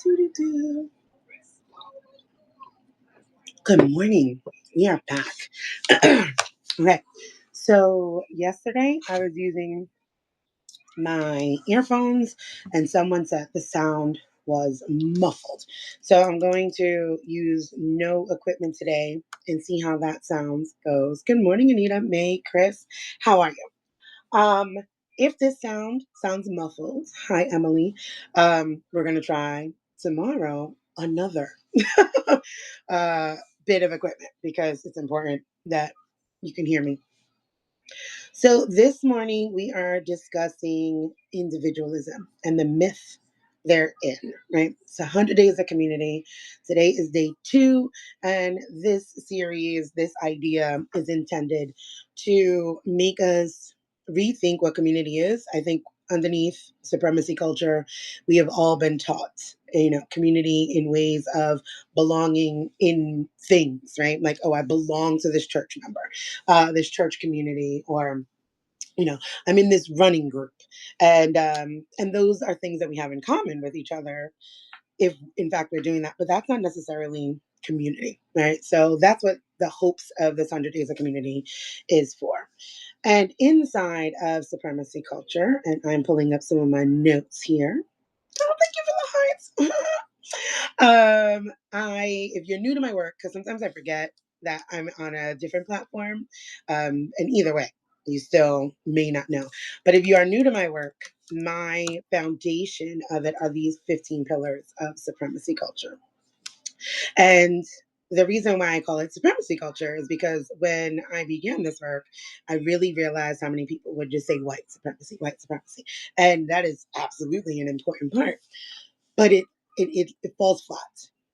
Doo-doo-doo. Good morning. We are back. Okay. So yesterday I was using my earphones and someone said the sound was muffled. So I'm going to use no equipment today and see how that sounds goes. Good morning, Anita, May, Chris. How are you? Um, if this sounds muffled, hi Emily. We're gonna try tomorrow another uh, bit of equipment because it's important that you can hear me. So this morning we are discussing individualism and the myth therein, right? It's 100 days of community. Today is day 2, and this series, this idea is intended to make us rethink what community is. I think underneath supremacy culture, we have all been taught, community in ways of belonging in things, right? Like, oh, I belong to this church member, this church community, or you know I'm in this running group, and those are things that we have in common with each other if in fact we're doing that, but that's not necessarily community, right? So that's what the hopes of this 100 days of community is for. And inside of supremacy culture, and I'm pulling up some of my notes here. Oh, thank you for the hearts. I if you're new to my work, because sometimes I forget that I'm on a different platform, and either way, you still may not know. But if you are new to my work, my foundation of it are these 15 pillars of supremacy culture. And the reason why I call it supremacy culture is because when I began this work, I really realized how many people would just say white supremacy, white supremacy. And that is absolutely an important part, but it falls flat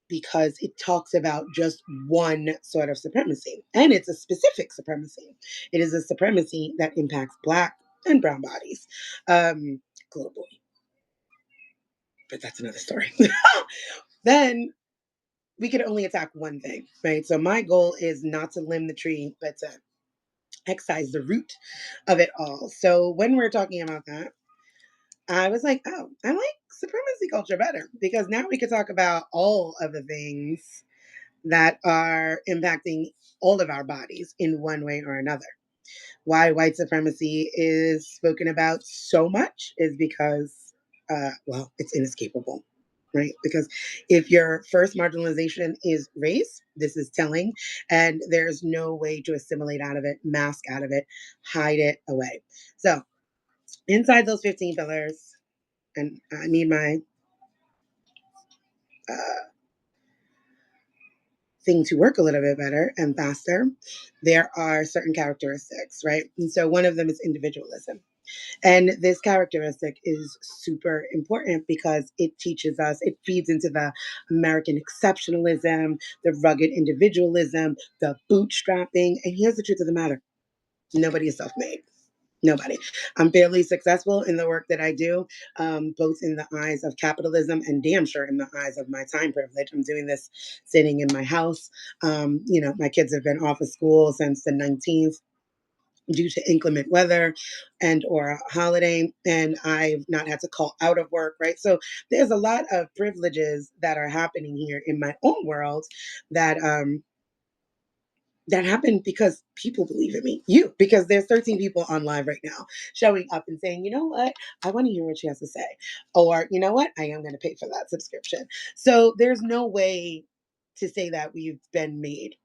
because it talks about just one sort of supremacy, and it's a specific supremacy. It is a supremacy that impacts Black and brown bodies, globally, but that's another story. Then we can only attack one thing, right? So my goal is not to limb the tree, but to excise the root of it all. So when we're talking about that, I was like, oh, I like supremacy culture better because now we can talk about all of the things that are impacting all of our bodies in one way or another. Why white supremacy is spoken about so much is because, well, it's inescapable, right? Because if your first marginalization is race, this is telling, and there's no way to assimilate out of it, mask out of it, hide it away. So, inside those 15 pillars, and I need my uh, thing to work a little bit better and faster, there are certain characteristics, right? And so one of them is individualism. And this characteristic is super important because it teaches us, it feeds into the American exceptionalism, the rugged individualism, the bootstrapping. And here's the truth of the matter: nobody is self made. Nobody. I'm fairly successful in the work that I do, both in the eyes of capitalism and damn sure in the eyes of my time privilege. I'm doing this sitting in my house. My kids have been off of school since the 19th due to inclement weather and or a holiday, and I've not had to call out of work, right? So there's a lot of privileges that are happening here in my own world that that happened because people believe in me. Because there's 13 people on live right now showing up and saying, you know what, I want to hear what she has to say. Or, you know what, I am going to pay for that subscription. So there's no way to say that we've been made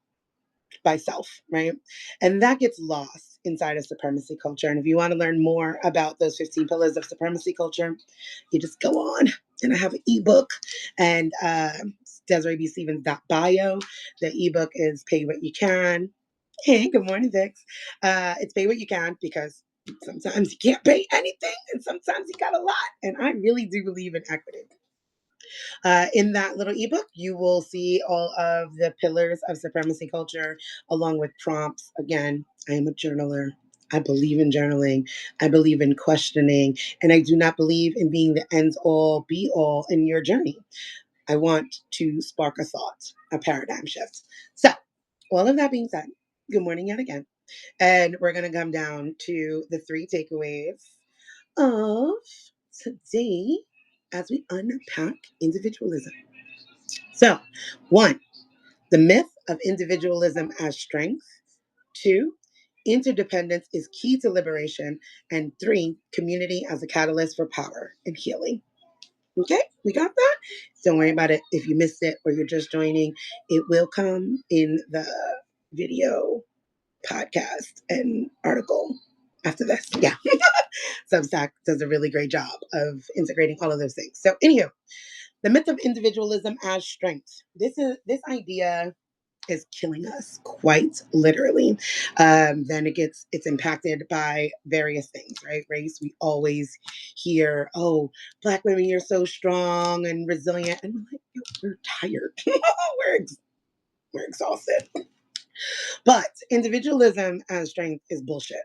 by self, right? And that gets lost inside of supremacy culture. And if you want to learn more about those 15 pillars of supremacy culture, you just go on. And I have an ebook, and Desiree B. Stevens.bio. The ebook is Pay What You Can. Hey, good morning, Vix. It's Pay What You Can because sometimes you can't pay anything and sometimes you got a lot. And I really do believe in equity. In that little ebook, you will see all of the pillars of supremacy culture along with prompts. Again, I am a journaler. I believe in journaling. I believe in questioning. And I do not believe in being the ends all be all in your journey. I want to spark a thought, a paradigm shift. So, all of that being said, good morning yet again. And we're going to come down to the 3 takeaways of today. as we unpack individualism. So, one, the myth of individualism as strength. Two, interdependence is key to liberation. And three, community as a catalyst for power and healing. Okay, we got that? Don't worry about it. If you missed it or you're just joining, it will come in the video podcast and article after this. Yeah. Substack does a really great job of integrating all of those things. So, anywho, the myth of individualism as strength. This idea is killing us quite literally. Then it's impacted by various things, right? Race. We always hear, "Oh, Black women, you're so strong and resilient," and we're like, "We're tired. We're exhausted." But individualism as strength is bullshit.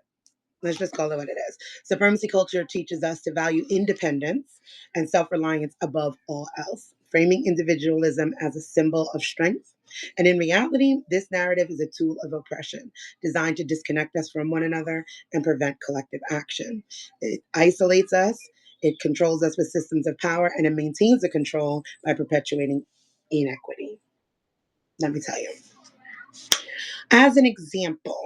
Let's just call it what it is. Supremacy culture teaches us to value independence and self reliance above all else, framing individualism as a symbol of strength. And in reality, this narrative is a tool of oppression designed to disconnect us from one another and prevent collective action. It isolates us, it controls us with systems of power, and it maintains the control by perpetuating inequity. Let me tell you. As an example,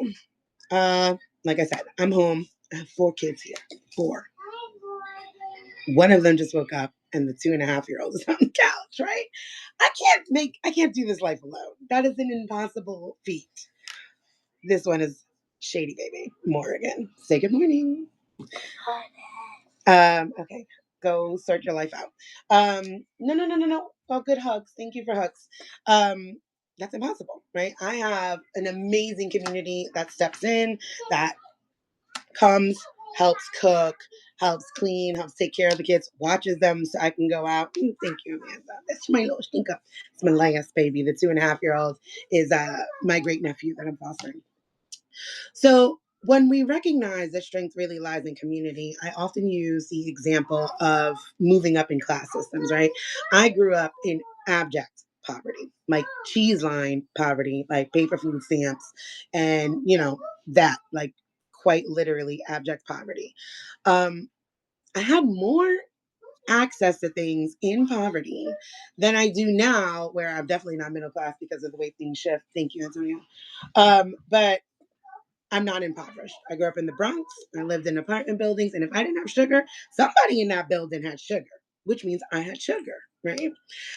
uh, like I said, I'm home. I have 4 kids here. 4. One of them just woke up, and the 2.5-year-old is on the couch. Right? I can't do this life alone. That is an impossible feat. This one is Shady Baby Morgan. Say good morning. Okay, go sort your life out. No. Oh, good hugs. Thank you for hugs. That's impossible, right? I have an amazing community that steps in, that comes, helps cook, helps clean, helps take care of the kids, watches them so I can go out. Thank you, Amanda. That's my little stink up. It's my last baby. The 2.5-year-old is my great nephew that I'm fostering. So when we recognize that strength really lies in community, I often use the example of moving up in class systems, right? I grew up in abject poverty, like cheese line poverty, like paper food stamps, and that, like, quite literally abject poverty. Um, I had more access to things in poverty than I do now, where I'm definitely not middle class because of the way things shift. Thank you, Antonio. But I'm not impoverished. I grew up in the Bronx. I lived in apartment buildings. And if I didn't have sugar, somebody in that building had sugar, which means I had sugar, right?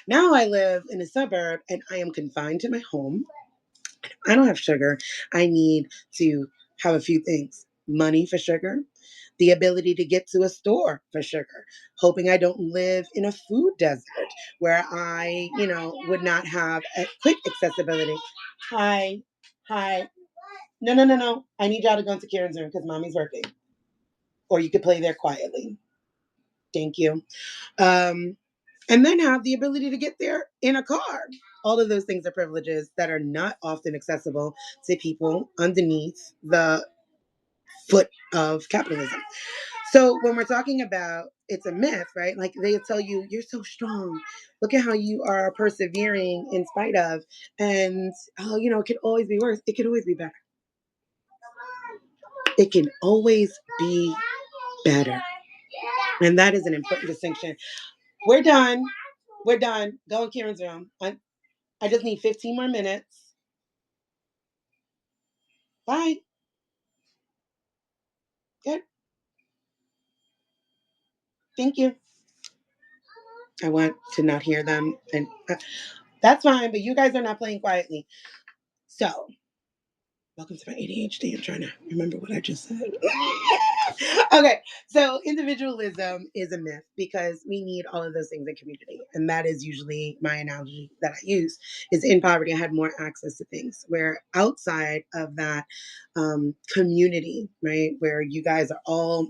Now I live in a suburb and I am confined to my home. I don't have sugar. I need to have a few things: money for sugar, the ability to get to a store for sugar, hoping I don't live in a food desert where I, would not have a quick accessibility. Hi, hi. No. I need y'all to go into Karen's room because mommy's working. Or you could play there quietly. Thank you. Um, and then have the ability to get there in a car. All of those things are privileges that are not often accessible to people underneath the foot of capitalism. So when we're talking about it's a myth, right? Like they tell you, you're so strong. Look at how you are persevering in spite of. And, oh, it could always be worse. It could always be better. It can always be better. And that is an important distinction. We're done. We're done. Go in Karen's room. I just need 15 more minutes. Bye. Good. Thank you. I want to not hear them. And that's fine, but you guys are not playing quietly. So, welcome to my ADHD. I'm trying to remember what I just said. Okay, so individualism is a myth because we need all of those things in community. And that is usually my analogy that I use is in poverty, I had more access to things where outside of that community, right, where you guys are all,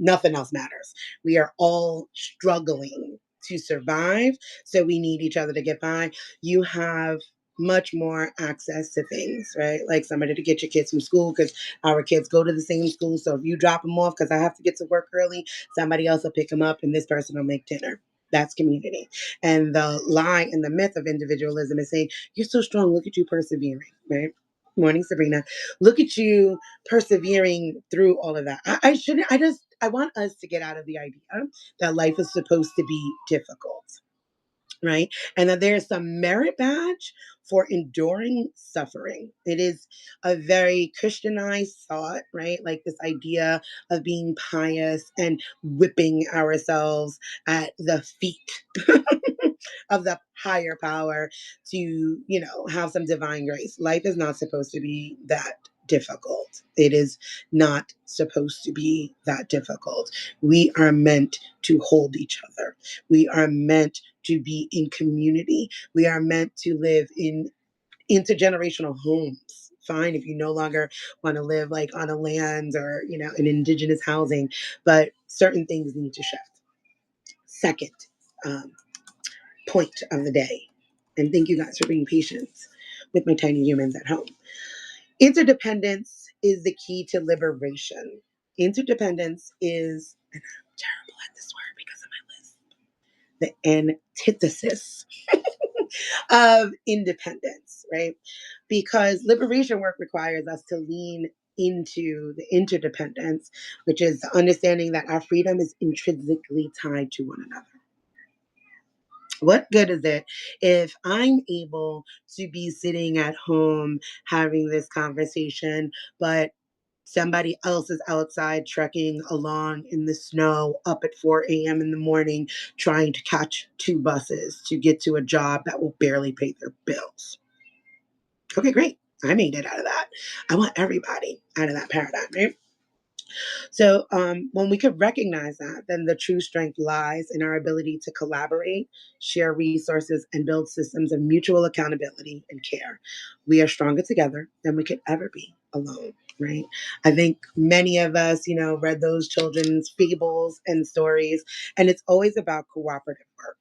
nothing else matters. We are all struggling to survive. So we need each other to get by. You have much more access to things, right? Like somebody to get your kids from school because our kids go to the same school. So if you drop them off because I have to get to work early, somebody else will pick them up and this person will make dinner. That's community. And the lie and the myth of individualism is saying, you're so strong. Look at you persevering, right? Morning, Sabrina. Look at you persevering through all of that. I shouldn't, I just, I want us to get out of the idea that life is supposed to be difficult, right? And that there's some merit badge for enduring suffering. It is a very Christianized thought, right? Like this idea of being pious and whipping ourselves at the feet of the higher power to, have some divine grace. Life is not supposed to be that difficult. It is not supposed to be that difficult. We are meant to hold each other. We are meant to be in community. We are meant to live in intergenerational homes. Fine if you no longer want to live like on a land or, in indigenous housing, but certain things need to shift. Second, um, point of the day. And thank you guys for being patient with my tiny humans at home. Interdependence is the key to liberation. Interdependence is, and I'm terrible at this word because of my list, the antithesis of independence, right? Because liberation work requires us to lean into the interdependence, which is the understanding that our freedom is intrinsically tied to one another. What good is it if I'm able to be sitting at home having this conversation, but somebody else is outside trekking along in the snow up at 4 a.m. in the morning trying to catch two buses to get to a job that will barely pay their bills? Okay, great. I made it out of that. I want everybody out of that paradigm, right? So when we could recognize that, then the true strength lies in our ability to collaborate, share resources, and build systems of mutual accountability and care. We are stronger together than we could ever be alone, right? I think many of us, read those children's fables and stories, and it's always about cooperative work.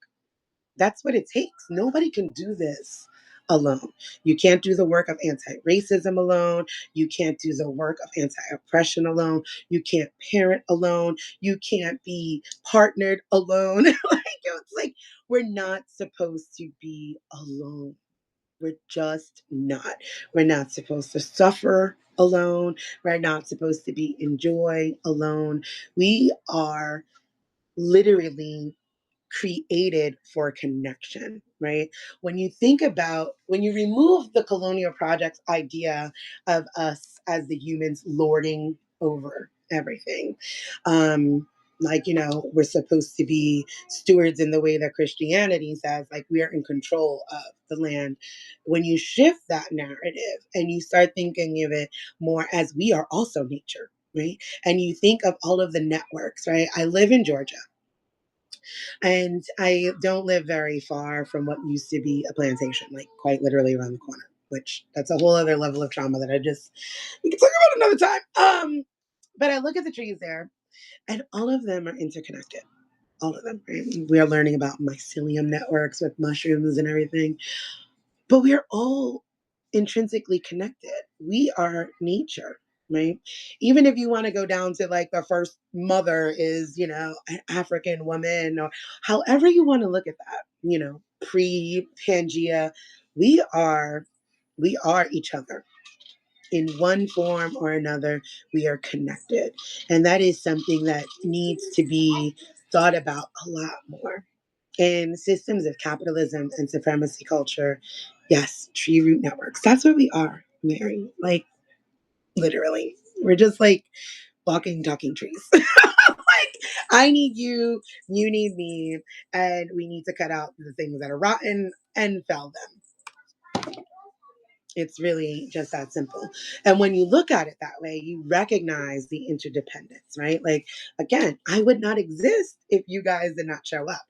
That's what it takes. Nobody can do this alone. You can't do the work of anti racism alone. You can't do the work of anti oppression alone. You can't parent alone. You can't be partnered alone. It's like we're not supposed to be alone. We're just not. We're not supposed to suffer alone. We're not supposed to be in joy alone. We are literally created for connection, right? When you remove the colonial project's idea of us as the humans lording over everything, we're supposed to be stewards in the way that Christianity says, like we are in control of the land. When you shift that narrative and you start thinking of it more as we are also nature, right? And you think of all of the networks, right? I live in Georgia. And I don't live very far from what used to be a plantation, like quite literally around the corner, which that's a whole other level of trauma that we can talk about another time. But I look at the trees there and all of them are interconnected. All of them, right? We are learning about mycelium networks with mushrooms and everything. But we are all intrinsically connected. We are nature, right? Even if you want to go down to like the first mother is, an African woman or however you want to look at that, pre Pangea, we are we are each other in one form or another. We are connected. And that is something that needs to be thought about a lot more in systems of capitalism and supremacy culture. Yes, tree root networks. That's what we are, Mary. Like, literally. We're just like walking, talking trees. Like, I need you, you need me, and we need to cut out the things that are rotten and fell them. It's really just that simple. And when you look at it that way, you recognize the interdependence, right? Like, again, I would not exist if you guys did not show up.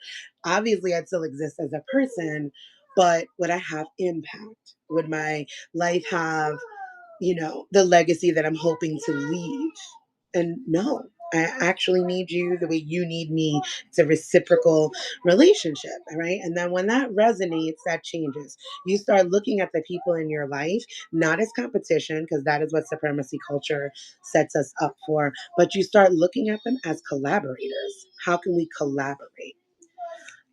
Obviously, I'd still exist as a person, but would I have impact? Would my life have, the legacy that I'm hoping to leave? And no, I actually need you the way you need me. It's a reciprocal relationship, right? And then when that resonates, that changes. You start looking at the people in your life not as competition, because that is what supremacy culture sets us up for, but you start looking at them as collaborators. How can we collaborate?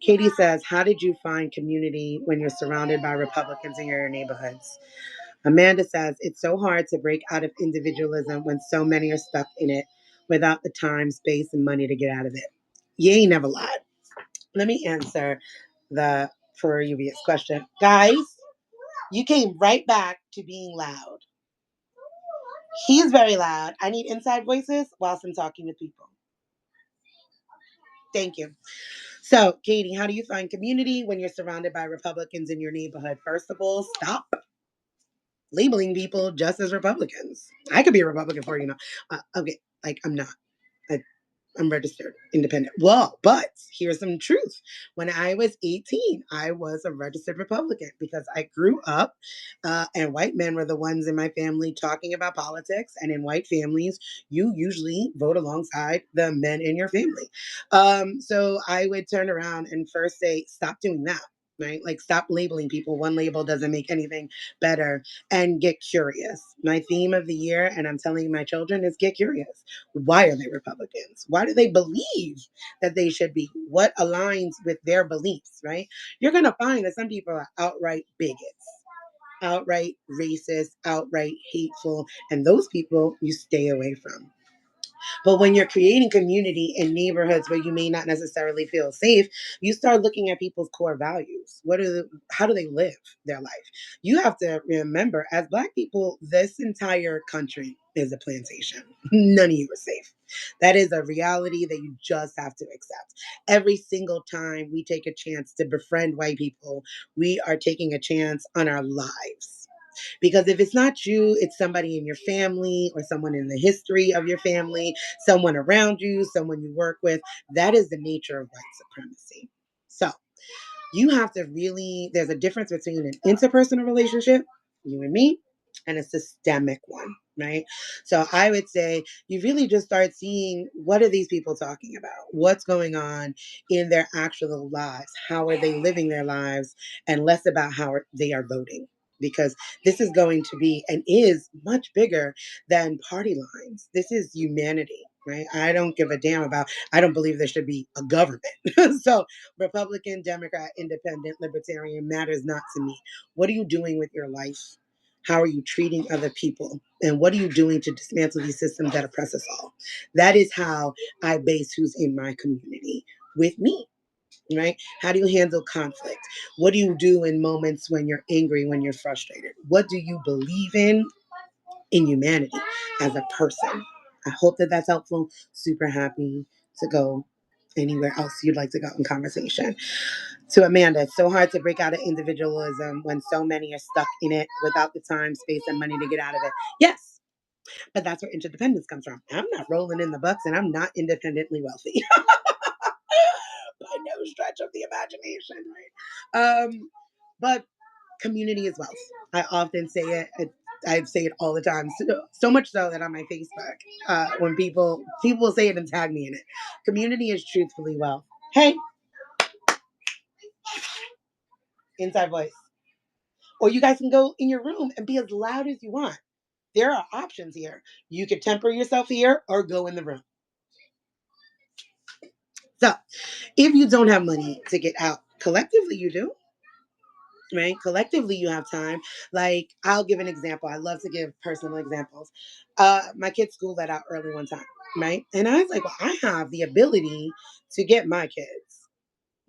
Katie says, how did you find community when you're surrounded by Republicans in your neighborhoods? Amanda says, it's so hard to break out of individualism when so many are stuck in it. without the time, space, and money to get out of it. You ain't never lied. Let me answer the previous question. Guys, you came right back to being loud. He's very loud. I need inside voices whilst I'm talking to people. Thank you. So, Katie, how do you find community when you're surrounded by Republicans in your neighborhood? First of all, stop labeling people just as Republicans. I could be a Republican for you know. Okay, like I'm not. I I'm registered independent. Well, but here's some truth. When I was 18, I was a registered Republican because I grew up and white men were the ones in my family talking about politics. And in white families, you usually vote alongside the men in your family. So I would turn around and first say, stop doing that. Right? Like, stop labeling people. One label doesn't make anything better, and get curious. My theme of the year, and I'm telling my children, is get curious. Why are they Republicans? Why do they believe that they should be? What aligns with their beliefs, right? You're going to find that some people are outright bigots, outright racist, outright hateful, and those people you stay away from. But when you're creating community in neighborhoods where you may not necessarily feel safe, you start looking at people's core values. How do they live their life? You have to remember, as Black people, this entire country is a plantation. None of you are safe. That is a reality that you just have to accept. Every single time we take a chance to befriend white people, we are taking a chance on our lives. Because if it's not you, it's somebody in your family or someone in the history of your family, someone around you, someone you work with. That is the nature of white supremacy. So you have to really, there's a difference between an interpersonal relationship, you and me, and a systemic one, right? So I would say you really just start seeing, what are these people talking about? What's going on in their actual lives? How are they living their lives? And less about how they are voting. Because this is going to be and is much bigger than party lines. This is humanity, right? I don't give a damn about, I don't believe there should be a government. So Republican, Democrat, Independent, Libertarian matters not to me. What are you doing with your life? How are you treating other people? And what are you doing to dismantle these systems that oppress us all? That is how I base who's in my community with me, right? How do you handle conflict? What do you do in moments when you're angry, when you're frustrated? What do you believe in humanity as a person? I hope that that's helpful. Super happy to go anywhere else you'd like to go in conversation. To Amanda, it's so hard to break out of individualism when so many are stuck in it without the time, space, and money to get out of it. Yes, but that's where interdependence comes from. I'm not rolling in the bucks and I'm not independently wealthy by no stretch of the imagination, right? But community is wealth. I often say it. I say it all the time. So much so that on my Facebook, when people say it and tag me in it, community is truthfully wealth. Hey, inside voice. Or you guys can go in your room and be as loud as you want. There are options here. You could temper yourself here or go in the room. So, if you don't have money to get out, collectively you do, right? Collectively you have time. Like, I'll give an example. I love to give personal examples. My kid's school let out early one time, right? And I was like, well, I have the ability to get my kids.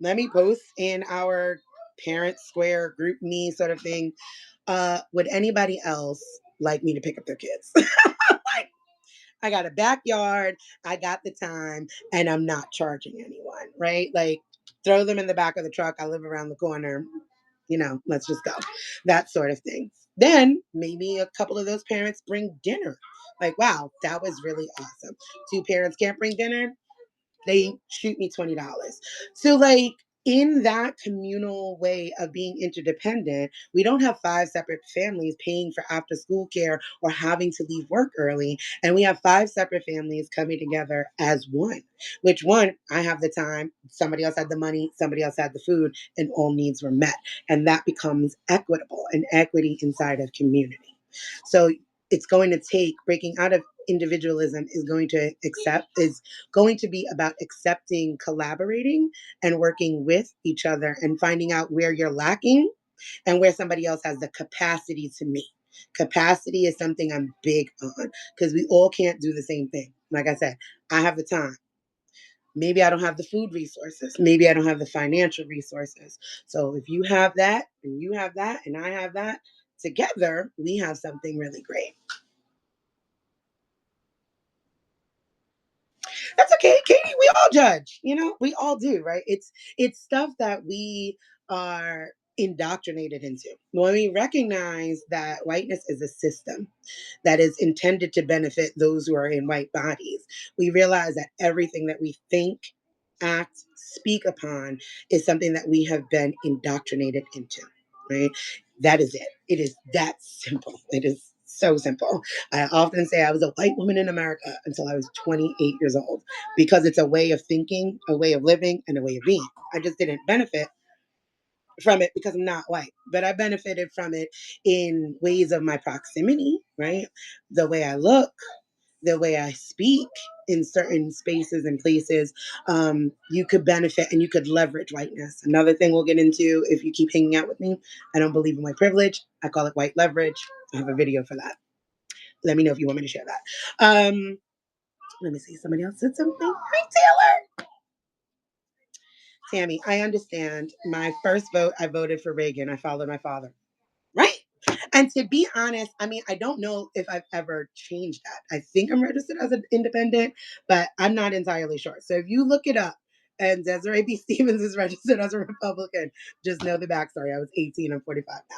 Let me post in our parent square group me sort of thing. Would anybody else like me to pick up their kids? Like, I got a backyard, I got the time, and I'm not charging anyone, right? Like, throw them in the back of the truck. I live around the corner, let's just go. That sort of thing. Then maybe a couple of those parents bring dinner. Like, wow, that was really awesome. Two parents can't bring dinner, they shoot me $20. So, like, in that communal way of being interdependent, we don't have five separate families paying for after school care or having to leave work early. And we have five separate families coming together as one, which one, I have the time, somebody else had the money, somebody else had the food, and all needs were met. And that becomes equitable and equity inside of community. So it's going to take breaking out of individualism is going to be about accepting, collaborating, and working with each other and finding out where you're lacking and where somebody else has the capacity to meet. Capacity is something I'm big on because we all can't do the same thing. Like I said, I have the time. Maybe I don't have the food resources. Maybe I don't have the financial resources. So if you have that and you have that and I have that, together we have something really great. That's okay, Katie. We all judge, we all do, right? It's stuff that we are indoctrinated into. When we recognize that whiteness is a system that is intended to benefit those who are in white bodies, we realize that everything that we think, act, speak upon is something that we have been indoctrinated into, right? That is it. It is that simple. It is so simple. I often say I was a white woman in America until I was 28 years old because it's a way of thinking, a way of living, and a way of being. I just didn't benefit from it because I'm not white, but I benefited from it in ways of my proximity, right? The way I look, the way I speak in certain spaces and places, you could benefit and you could leverage whiteness. Another thing we'll get into if you keep hanging out with me, I don't believe in white privilege. I call it white leverage. I have a video for that. Let me know if you want me to share that. Let me see. Somebody else said something. Hi, Taylor. Tammy, I understand. My first vote, I voted for Reagan. I followed my father. Right? And to be honest, I mean, I don't know if I've ever changed that. I think I'm registered as an independent, but I'm not entirely sure. So if you look it up and Desiree B. Stevens is registered as a Republican, just know the backstory. I was 18, I'm 45 now.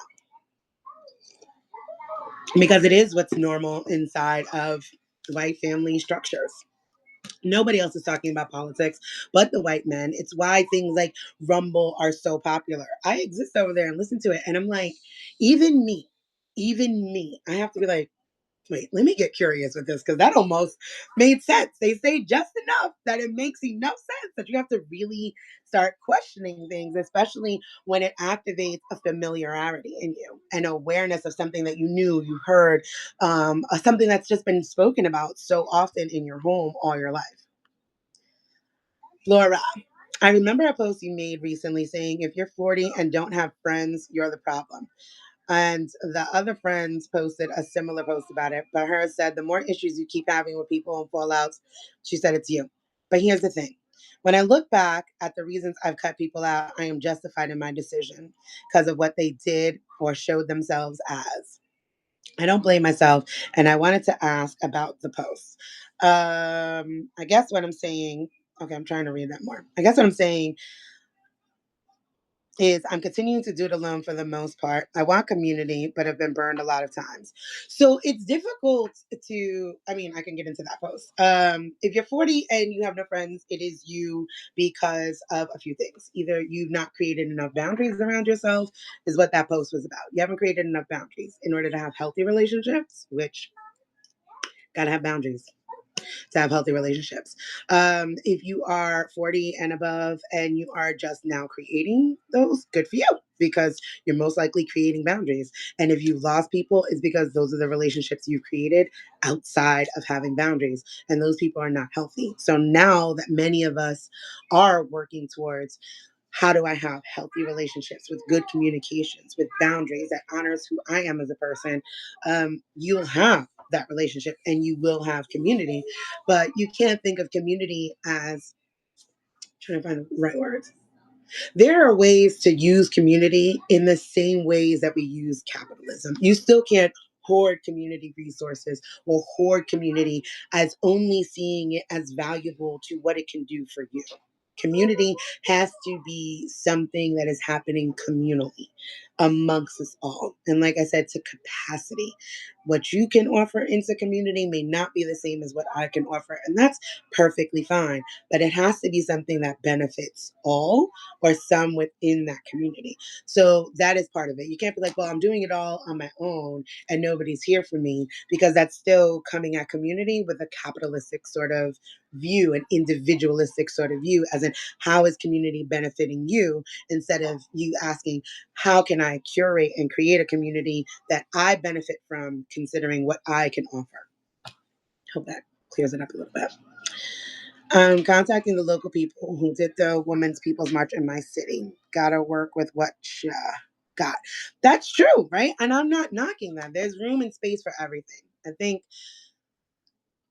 Because it is what's normal inside of white family structures. Nobody else is talking about politics but the white men. It's why things like Rumble are so popular. I exist over there and listen to it, and I'm like, even me, I have to be like, wait, let me get curious with this because that almost made sense. They say just enough that it makes enough sense that you have to really start questioning things, especially when it activates a familiarity in you, an awareness of something that you knew, you heard, something that's just been spoken about so often in your home all your life. Laura, I remember a post you made recently saying if you're 40 and don't have friends, you're the problem. And the other friends posted a similar post about it, but hers said the more issues you keep having with people and fallouts, she said it's you. But here's the thing. When I look back at the reasons I've cut people out, I am justified in my decision because of what they did or showed themselves as. I don't blame myself. And I wanted to ask about the post. I guess what I'm saying, okay, I'm trying to read that more. I guess what I'm saying is I'm continuing to do it alone for the most part. I want community, but have been burned a lot of times. So it's difficult to, I mean, I can get into that post. If you're 40 and you have no friends, it is you because of a few things. Either you've not created enough boundaries around yourself, is what that post was about. You haven't created enough boundaries in order to have healthy relationships, which gotta have boundaries to have healthy relationships. If you are 40 and above and you are just now creating those, good for you because you're most likely creating boundaries. And if you lost people, it's because those are the relationships you've created outside of having boundaries. And those people are not healthy. So now that many of us are working towards how do I have healthy relationships with good communications, with boundaries that honors who I am as a person, you'll have that relationship and you will have community. But you can't think of community as trying to find the right words. There are ways to use community in the same ways that we use capitalism. You still can't hoard community resources or hoard community as only seeing it as valuable to what it can do for you. Community has to be something that is happening communally amongst us all. And like I said, to capacity. What you can offer into community may not be the same as what I can offer. And that's perfectly fine. But it has to be something that benefits all or some within that community. So that is part of it. You can't be like, well, I'm doing it all on my own and nobody's here for me because that's still coming at community with a capitalistic sort of view, an individualistic sort of view, as in how is community benefiting you instead of you asking, how can I curate and create a community that I benefit from considering what I can offer? Hope that clears it up a little bit. Contacting the local people who did the Women's People's March in my city. Gotta work with what you got. That's true, right? And I'm not knocking that. There's room and space for everything. I think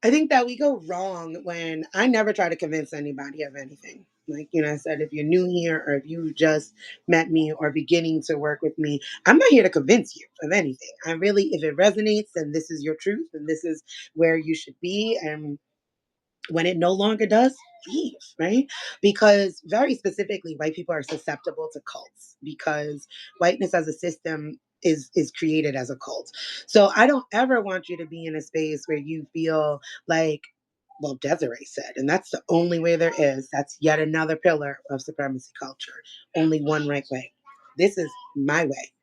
I think that we go wrong when I never try to convince anybody of anything. Like, I said, if you're new here or if you just met me or beginning to work with me, I'm not here to convince you of anything. I really, if it resonates, then this is your truth and this is where you should be. And when it no longer does, leave, right? Because very specifically, white people are susceptible to cults because whiteness as a system is created as a cult. So I don't ever want you to be in a space where you feel like, well, Desiree said, and that's the only way there is. That's yet another pillar of supremacy culture. Only one right way. This is my way.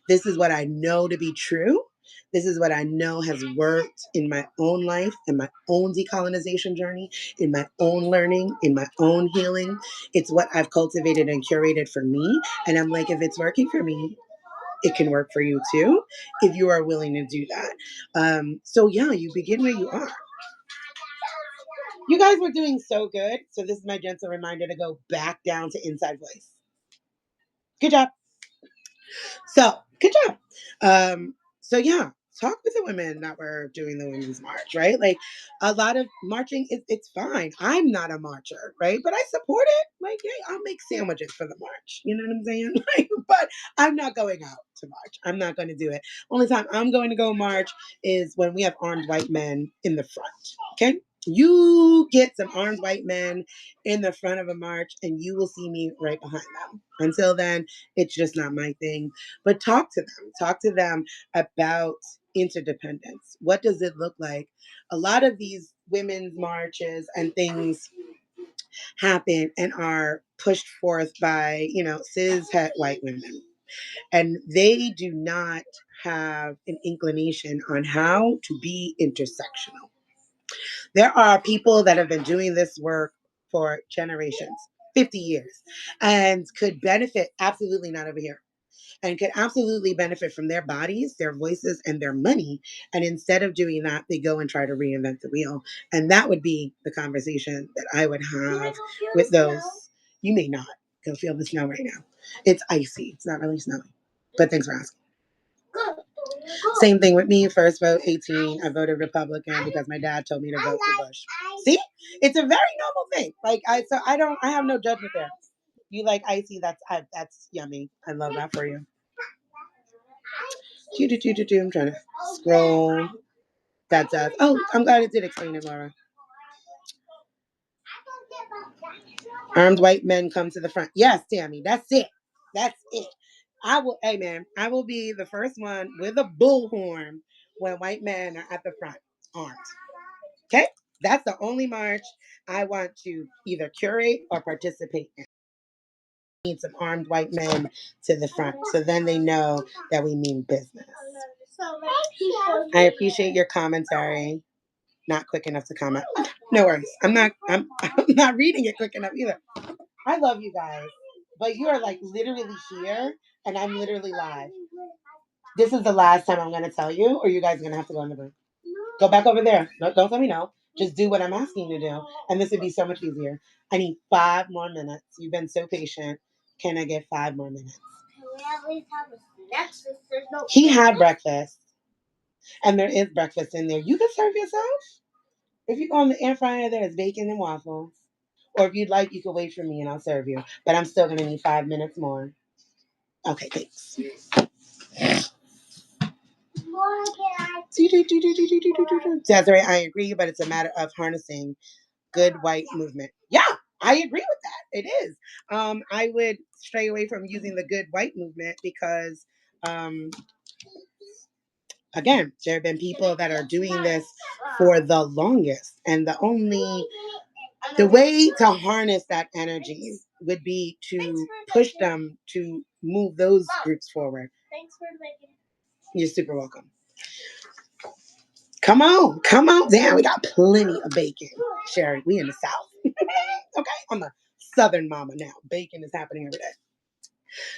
This is what I know to be true. This is what I know has worked in my own life, in my own decolonization journey, in my own learning, in my own healing. It's what I've cultivated and curated for me. And I'm like, if it's working for me, it can work for you too, if you are willing to do that. So, yeah, you begin where you are. You guys were doing so good. So, this is my gentle reminder to go back down to inside voice. Good job. So good job. So yeah, talk with the women that were doing the women's march, right? Like a lot of marching, it's fine. I'm not a marcher, right? But I support it. Like, hey, I'll make sandwiches for the march. You know what I'm saying? Like, but I'm not going out to march. I'm not going to do it. Only time I'm going to go march is when we have armed white men in the front. Okay. You get some armed white men in the front of a march and you will see me right behind them. Until then, it's just not my thing. But talk to them about interdependence. What does it look like? A lot of these women's marches and things happen and are pushed forth by, cis het white women. And they do not have an inclination on how to be intersectional. There are people that have been doing this work for generations, 50 years, and could benefit absolutely not over here and could absolutely benefit from their bodies, their voices, and their money. And instead of doing that, they go and try to reinvent the wheel. And that would be the conversation that I would have with those. You may not go feel the snow right now. It's icy. It's not really snowing. But thanks for asking. Same thing with me. First vote 18. I voted Republican because my dad told me to vote for Bush. See, it's a very normal thing. I have no judgment there. You like icy? That's yummy. I love that for you. I'm trying to scroll. That does. Oh, I'm glad it did explain it, Laura. Armed white men come to the front. Yes, Tammy. That's it. That's it. Hey man, I will be the first one with a bullhorn when white men are at the front, armed. Okay? That's the only march I want to either curate or participate in. Need some armed white men to the front so then they know that we mean business. I appreciate your commentary. Not quick enough to comment. No worries. I'm not reading it quick enough either. I love you guys. But you are like literally here and I'm literally live. This is the last time I'm gonna tell you, or you guys are gonna have to go in the room. Go back over there. No, don't tell me no. Just do what I'm asking you to do. And this would be so much easier. I need 5 more minutes. You've been so patient. Can I get 5 more minutes? Can we at least have a snack since there's no He had breakfast. And there is breakfast in there. You can serve yourself. If you go on the air fryer, there's bacon and waffles. Or if you'd like, you can wait for me and I'll serve you. But I'm still gonna need 5 minutes more. Okay, thanks. Desiree, I agree, but it's a matter of harnessing good white movement. Yeah, I agree with that. It is. I would stray away from using the good white movement because, again, there have been people that are doing this for the longest, and the way to harness that energy would be to push them to move those groups forward. Thanks for making. You're super welcome. Come on down. We got plenty of bacon. Sherry, we in the South. Okay, I'm a Southern mama now. Bacon is happening every day.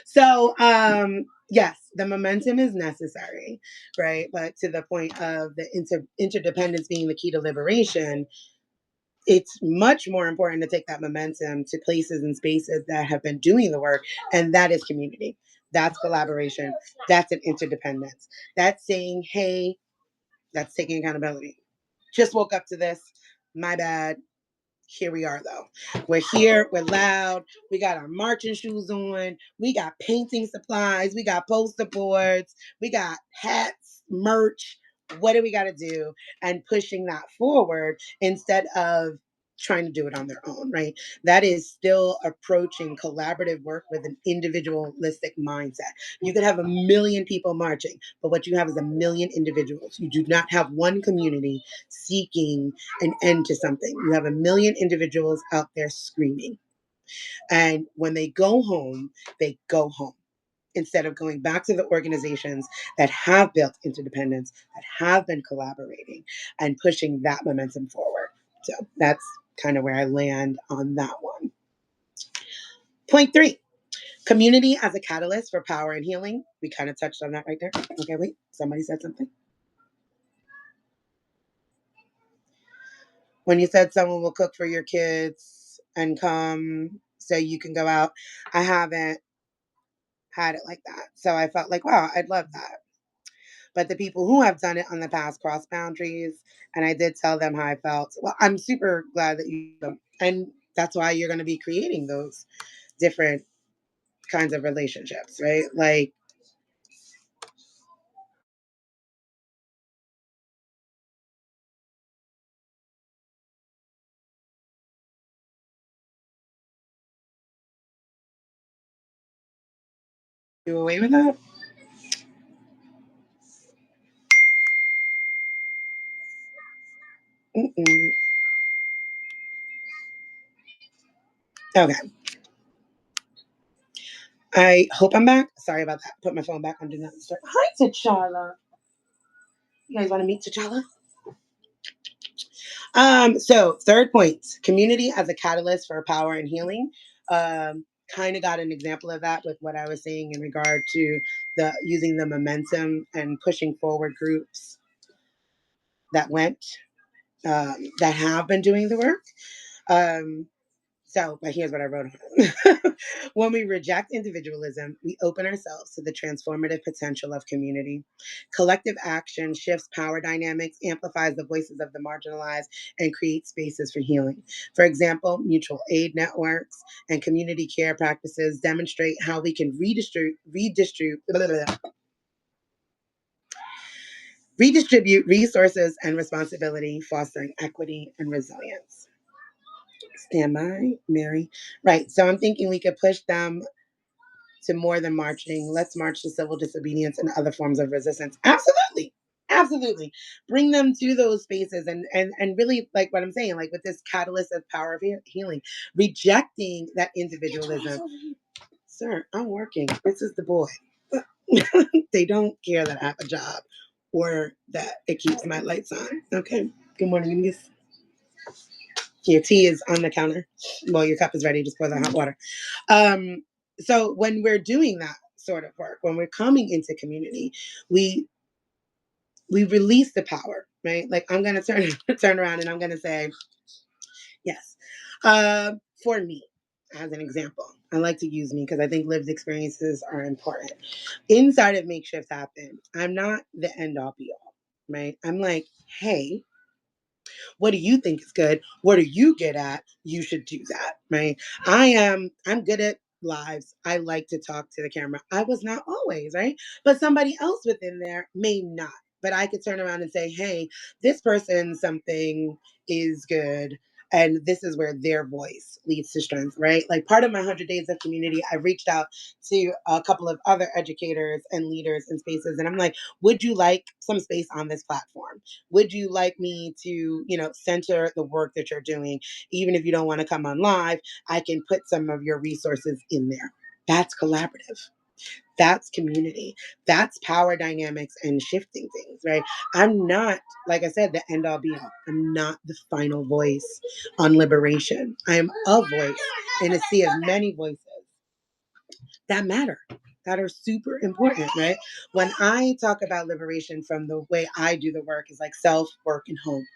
So, yes, the momentum is necessary, right? But to the point of the interdependence being the key to liberation, it's much more important to take that momentum to places and spaces that have been doing the work, and that is community. That's collaboration. That's an interdependence. That's saying, hey, that's taking accountability. Just woke up to this. My bad. Here we are though. We're here, we're loud, we got our marching shoes on, we got painting supplies, we got poster boards, we got hats, merch. What do we got to do? And pushing that forward instead of trying to do it on their own, right? That is still approaching collaborative work with an individualistic mindset. You could have a million people marching, but what you have is a million individuals. You do not have one community seeking an end to something. You have a million individuals out there screaming. And when they go home instead of going back to the organizations that have built interdependence, that have been collaborating and pushing that momentum forward. So that's kind of where I land on that one. Point 3, community as a catalyst for power and healing. We kind of touched on that right there. Okay, wait, somebody said something. When you said someone will cook for your kids and come so you can go out, I haven't had it like that. So I felt like, wow, I'd love that. But the people who have done it on the past cross boundaries, and I did tell them how I felt. Well, I'm super glad that you, and that's why you're going to be creating those different kinds of relationships, right? Like, you away with that? Mm-mm. Okay. I hope I'm back. Sorry about that. Put my phone back on do not disturb. Hi, T'Challa. You guys want to meet T'Challa? So third point, community as a catalyst for power and healing. Kind of got an example of that with what I was saying in regard to the using the momentum and pushing forward groups that that have been doing the work. Um, but here's what I wrote on. When we reject individualism, we open ourselves to the transformative potential of community. Collective action shifts power dynamics, amplifies the voices of the marginalized, and creates spaces for healing. For example, mutual aid networks and community care practices demonstrate how we can redistribute resources and responsibility, fostering equity and resilience. Stand by, Mary. Right. So I'm thinking we could push them to more than marching. Let's march to civil disobedience and other forms of resistance. Absolutely. Absolutely. Bring them to those spaces and really like what I'm saying, like with this catalyst of power of healing, rejecting that individualism. Sir, I'm working. This is the boy. They don't care that I have a job or that it keeps my lights on. Okay. Good morning, Miss. Your tea is on the counter. Well, your cup is ready. Just pour the hot water. Um, so when we're doing that sort of work, when we're coming into community, we we release the power, right? Like I'm gonna turn around and I'm gonna say, yes. For me, as an example, I like to use me because I think lived experiences are important. Inside of Makeshift Happen, I'm not the end all be all, right? I'm like, hey, what do you think is good? What are you good at? You should do that, right? I'm good at lives. I like to talk to the camera. I was not always, right? But somebody else within there may not. But I could turn around and say, hey, this person something is good. And this is where their voice leads to strength, right? Like part of my 100 Days of Community, I reached out to a couple of other educators and leaders in spaces. And I'm like, would you like some space on this platform? Would you like me to, center the work that you're doing? Even if you don't want to come on live, I can put some of your resources in there. That's collaborative. That's community. That's power dynamics and shifting things, right? I'm not, like I said, the end all be all. I'm not the final voice on liberation. I am a voice in a sea of many voices that matter, that are super important, right? When I talk about liberation from the way I do the work is like self, work, and home,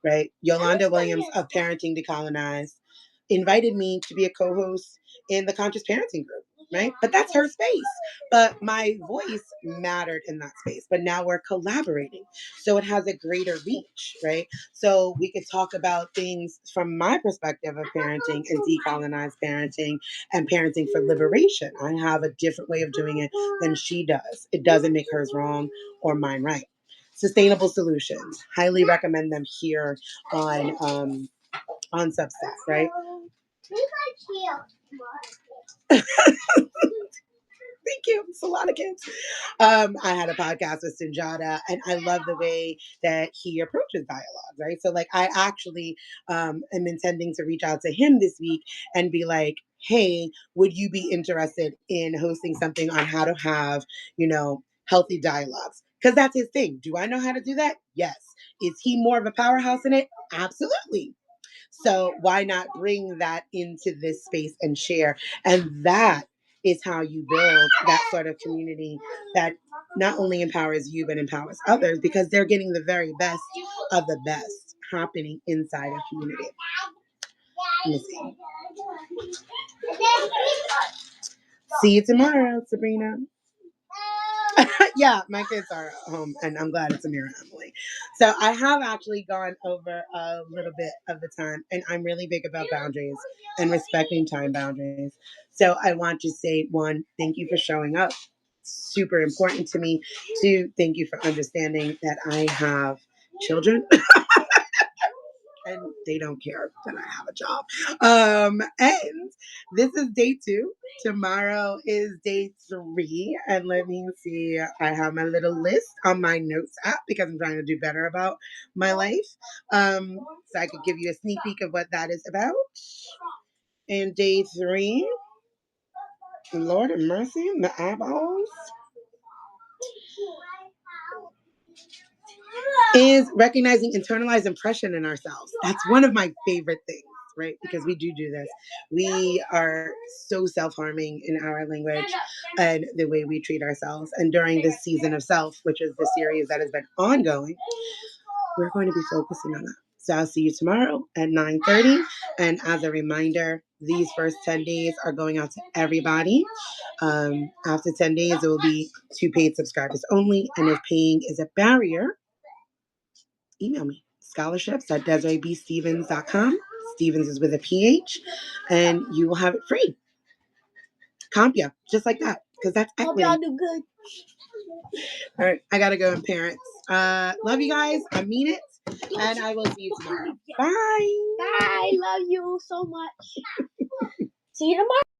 right? Yolanda Williams of Parenting Decolonized invited me to be a co-host in the Conscious Parenting Group. right? But that's her space. But my voice mattered in that space. But now we're collaborating. So it has a greater reach, right? So we could talk about things from my perspective of parenting and decolonized parenting and parenting for liberation. I have a different way of doing it than she does. It doesn't make hers wrong or mine right. Sustainable solutions. Highly recommend them here on Substack, right? Thank you. It's a lot of kids. I had a podcast with Sinjada, and I love the way that he approaches dialogue, right? So, like, I actually am intending to reach out to him this week and be like, hey, would you be interested in hosting something on how to have, healthy dialogues? Because that's his thing. Do I know how to do that? Yes. Is he more of a powerhouse in it? Absolutely. So why not bring that into this space and share? And that is how you build that sort of community that not only empowers you, but empowers others because they're getting the very best of the best happening inside a community. Let me see you tomorrow, Sabrina. Yeah, my kids are home, and I'm glad it's Amira and Emily. So I have actually gone over a little bit of the time, and I'm really big about boundaries and respecting time boundaries. So I want to say, one, thank you for showing up. Super important to me. Two, thank you for understanding that I have children and they don't care that I have a job. And this is day 2. Tomorrow is day 3. And let me see. I have my little list on my notes app because I'm trying to do better about my life. So I could give you a sneak peek of what that is about. And day 3, Lord of mercy, the eyeballs, is recognizing internalized impression in ourselves. That's one of my favorite things, right? Because we do this. We are so self-harming in our language and the way we treat ourselves. And during this season of self, which is the series that has been ongoing, we're going to be focusing on that. So I'll see you tomorrow at 9:30. And as a reminder, these first 10 days are going out to everybody. After 10 days, it will be 2 paid subscribers only. And if paying is a barrier, email me scholarships at DesireeBStevens.com. Stevens is with a PH, and you will have it free. Compia, just like that, because that's equity. Hope y'all do good. All right, I gotta go and parents. Love you guys. I mean it, and I will see you tomorrow. Bye. Bye. Love you so much. See you tomorrow.